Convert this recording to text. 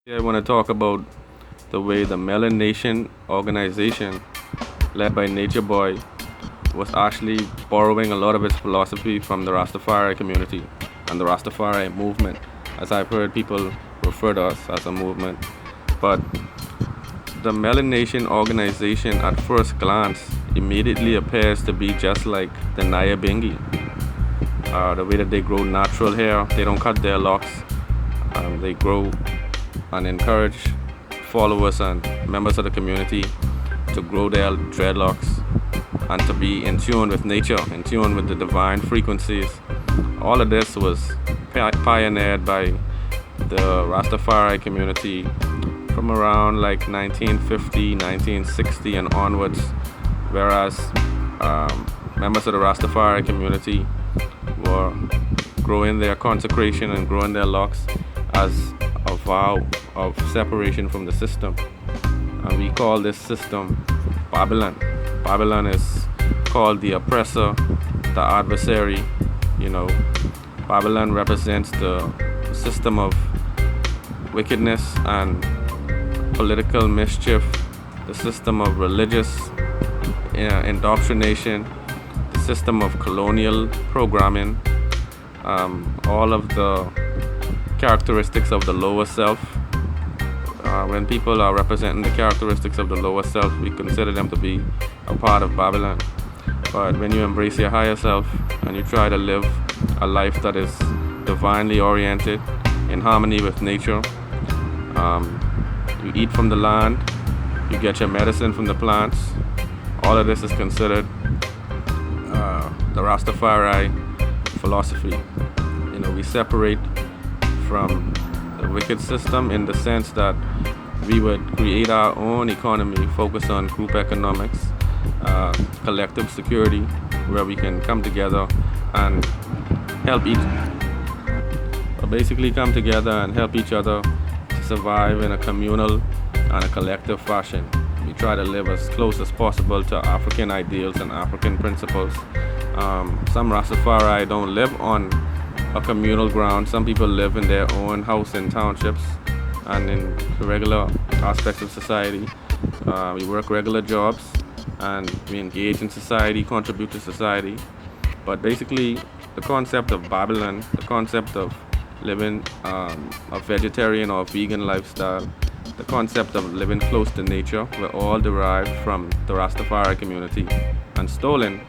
I want to talk about the way the Melanation Organization, led by Nature Boy, was actually borrowing a lot of its philosophy from the Rastafari community and the Rastafari movement, as I've heard people refer to us as a movement. But the Melanation Organization, at first glance, immediately appears to be just like the Nyabingi. The way that they grow natural hair, they don't cut their locks, they grow and encourage followers and members of the community to grow their dreadlocks and to be in tune with nature, in tune with the divine frequencies. All of this was pioneered by the Rastafari community from around like 1950, 1960 and onwards, whereas members of the Rastafari community were growing their consecration and growing their locks as a vow of separation from the system. And we call this system Babylon. Babylon is called the oppressor, the adversary. You know, Babylon represents the system of wickedness and political mischief, the system of religious indoctrination, the system of colonial programming, all of the characteristics of the lower self. When people are representing the characteristics of the lower self, we consider them to be a part of Babylon. But when you embrace your higher self and you try to live a life that is divinely oriented, in harmony with nature, you eat from the land, you get your medicine from the plants. All of this is considered the Rastafari philosophy. You know, we separate from the wicked system in the sense that we would create our own economy, focus on group economics, collective security, where we can come together and help basically come together and help each other to survive in a communal and a collective fashion. We try to live as close as possible to African ideals and African principles. Some Rastafari don't live on a communal ground. Some people live in their own house in townships and in regular aspects of society. We work regular jobs and we engage in society, contribute to society. But basically, the concept of Babylon, the concept of living a vegetarian or vegan lifestyle, the concept of living close to nature were all derived from the Rastafari community and stolen